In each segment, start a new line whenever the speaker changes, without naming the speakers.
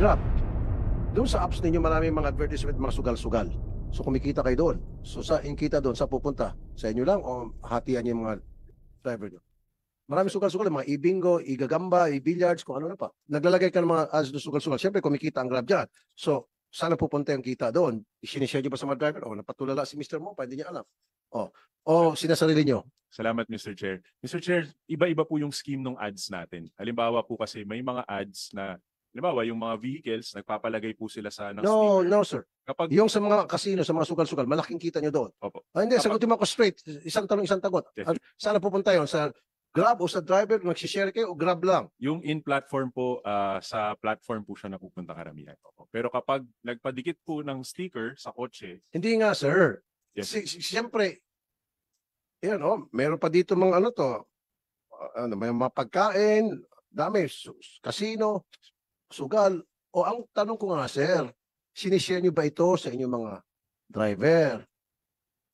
Grab. Doon sa apps ninyo, maraming mga advertisement, mga sugal-sugal. So kumikita kayo doon. So sa kita doon, sa pupunta? Sa inyo lang o hatian niyo yung mga driver nyo? Maraming sugal-sugal, mga i-bingo, i-gagamba, i-billiards, kung ano na pa. Naglalagay ka ng mga ads na sugal-sugal. Siyempre, kumikita ang Grab dyan. So, saan pupunta yung kita doon? Sinishare nyo ba sa mga driver? O, napatulala si Mr. Mo, pa hindi niya alam. O sinasarili nyo?
Salamat, Mr. Chair. Mr. Chair, iba-iba po yung scheme ng ads natin. Halimbawa po kasi may mga ads na, halimbawa yung mga vehicles, nagpapalagay po sila sa ng
No,
sticker.
no, sir.
Kapag,
Yung sa mga casino, sa mga sugal-sugal, malaking kita nyo doon.
Opo.
Hindi,
Kapag-
sagutin mo ako straight. Isang tanong, isang tagot.
Yes.
Saan pupunta yon? Sa Grab o sa driver, nagsishare kayo o Grab lang?
Yung in-platform po, sa platform po siya napupunta karamihan. Opo. Pero kapag nagpadikit po ng sticker sa kotse,
Hindi nga, sir.
yes,
Siyempre, yan, meron pa dito mga ano to, may mga pagkain, dami, casino, sugal. O ang tanong ko nga, sir, sinishare nyo ba ito sa inyong mga driver?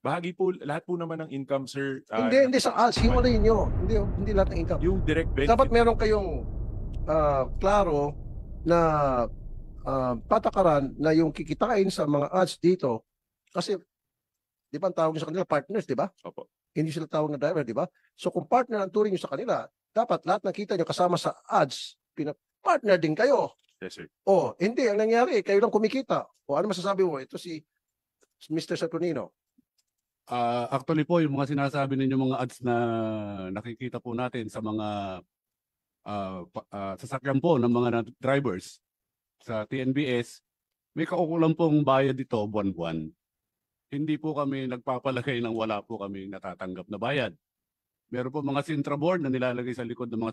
bahagi po, lahat po naman ng income, sir.
Hindi sa ads, hiwalayin nyo. Hindi lahat ng income.
Yung direct benefit.
Dapat meron kayong klaro na patakaran na yung kikitain sa mga ads dito. Kasi, di ba ang tawag nyo sa kanila, partners, di ba?
Opo.
Hindi sila tawag na driver, di ba? So kung partner ang turing nyo sa kanila, dapat lahat ng kita nyo kasama sa ads, partner din kayo.
Yes, sir.
Hindi. Ang nangyari, kayo lang kumikita. Ano masasabi mo? Ito si Mr. Saturnino.
Actually po, yung mga sinasabi ninyo mga ads na nakikita po natin sa mga sasakyan po ng mga drivers sa TNBS, may kaukulang pong bayad dito buwan-buwan. Hindi po kami nagpapalagay ng wala po kami natatanggap na bayad. Meron po mga Sintra board na nilalagay sa likod ng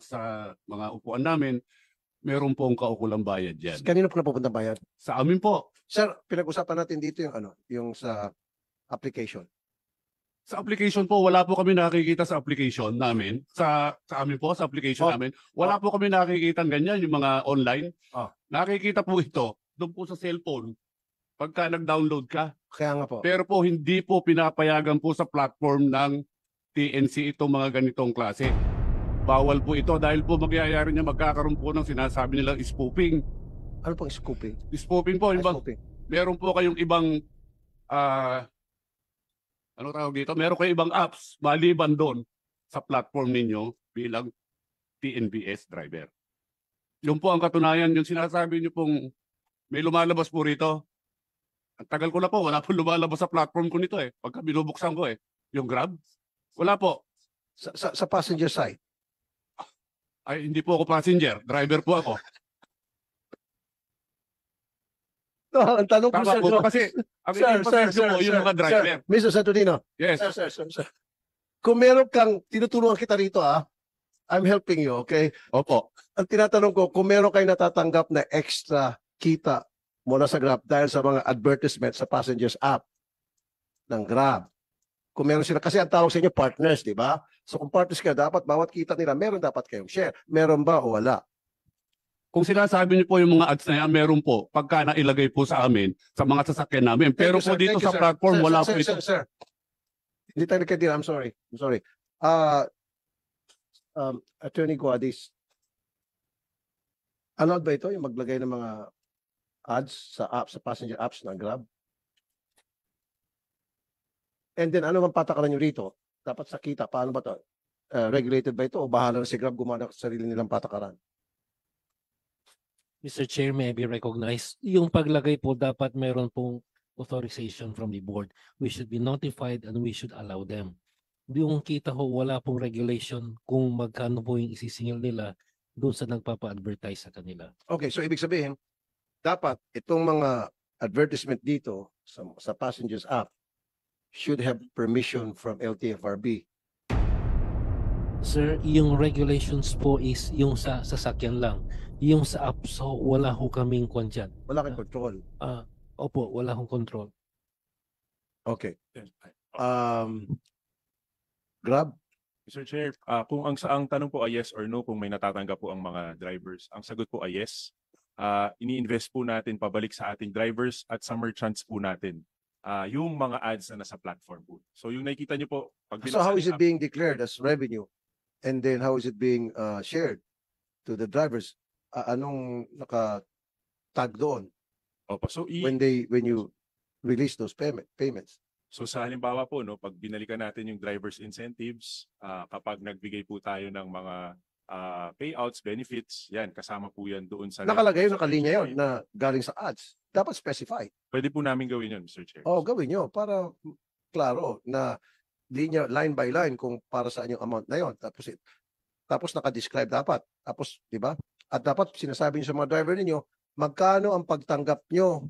mga upuan namin. Meron pong kaukulang bayad yan.
Kanino po napupunta bayad?
Sa amin po.
Sir, pinag-usapan natin dito yung sa application.
Sa application po, wala po kami nakikita sa application namin. Sa amin po, sa application namin. Wala po kami nakikita ganyan, yung mga online. Nakikita po ito doon po sa cellphone. Pagka nag-download ka.
Kaya nga po.
Pero po, hindi po pinapayagan po sa platform ng TNC itong mga ganitong klase. Bawal po ito dahil po magyayari niya magkakaroon po ng sinasabi nilang spoofing.
Ano pong scooping?
Spoofing po.
Spoofing.
Meron po kayong ibang ano tawag dito? Meron kayong ibang apps maliban doon sa platform ninyo bilang TNBS driver. Yung po ang katunayan, yung sinasabi niyo pong may lumalabas po rito. Ang tagal ko na po, wala po lumalabas sa platform ko nito eh. Pagka binubuksan ko yung Grab, wala po.
Sa passenger side?
Ay, hindi po ako passenger, driver po ako.
Ang tanong ko,
Tama
sir,
po, kasi ang in-emphasize ko po yung mga driver.
Mr. Saturnino.
Yes.
Sir. Kung meron kang, tinutulungan kita rito I'm helping you, okay?
Opo.
Ang tinatanong ko, kung meron kayo natatanggap na extra kita mula sa Grab dahil sa mga advertisement sa passengers app ng Grab. Kung meron sila, kasi ang tawag sa inyo partners, di ba? So kung partners kayo, dapat bawat kita nila, meron dapat kayong share. Meron ba o wala?
Kung sinasabi niyo po yung mga ads na yan, meron po pagka nailagay po sa amin, sa mga sasakyan namin. Pero po dito sa platform, wala po ito.
Sir. Hindi tayo nagkadila. I'm sorry. Attorney Guadis, allowed ba ito yung maglagay ng mga ads sa apps, sa passenger apps ng Grab? And then ano bang patakaran nyo rito? Dapat sa kita, paano ba ito? Regulated ba ito o bahala na si Grab gumawa ng sarili nilang patakaran?
Mr. Chair, may I be recognized? Yung paglagay po dapat meron pong authorization from the board. We should be notified and we should allow them. Yung kita ho, wala pong regulation kung magkano po yung isisingil nila doon sa nagpapa-advertise sa kanila.
Okay, so ibig sabihin, dapat itong mga advertisement dito sa passengers app should have permission from LTFRB.
Sir, yung regulations po is yung sa sasakyan lang. Yung sa app, so wala ho kaming kwan dyan.
Wala kang control.
Opo, wala hong control.
Okay. Grab?
Mr. Chair, kung ang tanong po ay yes or no kung may natatanggap po ang mga drivers, ang sagot po ay yes. Ini-invest po natin pabalik sa ating drivers at sa merchants po natin yung mga ads na nasa platform po. So yung nakikita niyo po, pag
So how is it being declared as revenue? And then how is it being shared to the drivers? Anong tag doon
Opo. So,
when you release those payments.
So sa halimbawa po, no, pag binalikan natin yung driver's incentives, kapag nagbigay po tayo ng mga payouts, benefits, yan, kasama po yan doon sa...
Nakalagay yun, nakalinya yun na galing sa ads. Dapat specify.
Pwede po namin gawin yun, Mr. Chair.
Oo, gawin nyo para klaro na linya, line by line kung para saan yung amount na yun. Tapos naka-describe dapat. Tapos, di ba? At dapat sinasabi nyo sa mga driver ninyo, magkano ang pagtanggap nyo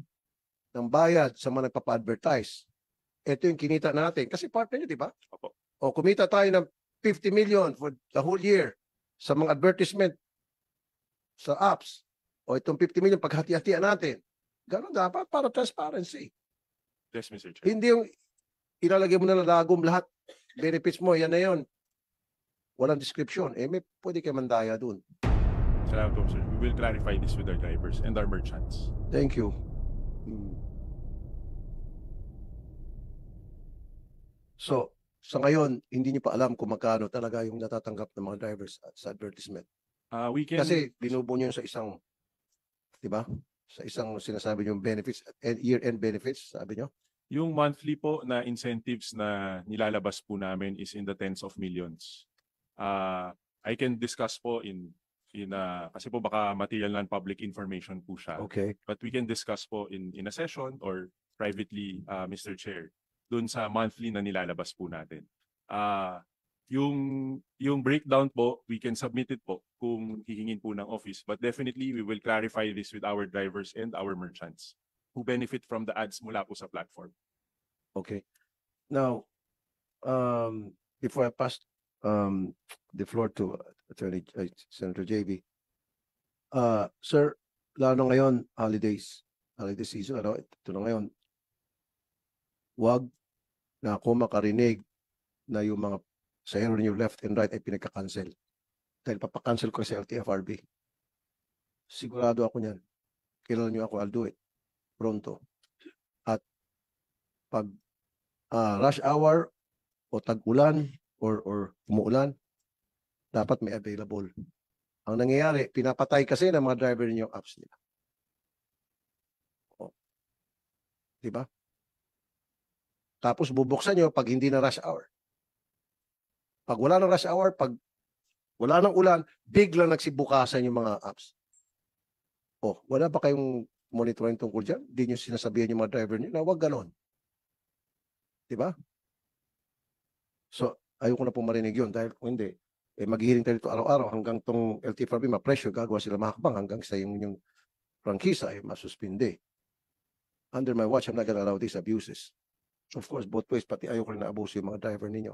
ng bayad sa mga nagpapa-advertise. Ito yung kinita natin. Kasi partner nyo, di ba?
Opo.
O kumita tayo ng 50 million for the whole year sa mga advertisement sa apps. O itong 50 million, paghati-hatian natin. Ganon dapat para transparency.
Yes, Mr. Chair.
Hindi yung ilalagay mo na lagom lahat. Benefits mo, yan na yun. Walang description. May pwede kayo mandaya dun.
Salamat po, sir. We will clarify this with our drivers and our merchants.
Thank you. So, sa ngayon, hindi niyo pa alam kung magkano talaga yung natatanggap ng mga drivers sa advertisement.
We can...
Kasi binubo niyo sa isang, di ba? Sa isang sinasabi niyo benefits, year-end benefits, sabi niyo.
Yung monthly po na incentives na nilalabas po namin is in the tens of millions. I can discuss po kasi po baka material non-public information po siya.
Okay.
But we can discuss po in a session or privately, Mr. Chair, doon sa monthly na nilalabas po natin. Yung breakdown po, we can submit it po kung hihingin po ng office. But definitely, we will clarify this with our drivers and our merchants who benefit from the ads mula po sa platform.
Okay. Now, before I pass the floor to Attorney Senator JB, sir, lalo ngayon, holiday season, ano, ito na ngayon, wag na ako makarinig na yung mga sayang ninyo left and right ay pinagka-cancel. Dahil papakancel ko sa LTFRB. Sigurado ako niyan. Kilala niyo ako, I'll do it. Pronto. At pag rush hour o tag-ulan or umuulan, dapat may available. Ang nangyayari, pinapatay kasi ng mga driver ninyo yung apps nila. O. Diba? Tapos bubuksan nyo pag hindi na rush hour. Pag wala ng rush hour, pag wala ng ulan, biglang nagsibukasan yung mga apps. O, wala ba kayong monitoring tungkol dyan? Hindi nyo sinasabihan yung mga driver nyo na huwag ganon. Diba? So, ayoko na po marinig yun dahil kung hindi, maghihiling tayo ito araw-araw hanggang tong LTFRB ma-pressure, gagawa sila makakabang hanggang sa yung prangkisa ay masuspinde. Under my watch, I'm not gonna allow these abuses. Of course, both ways, pati ayoko rin na abuso yung mga driver ninyo.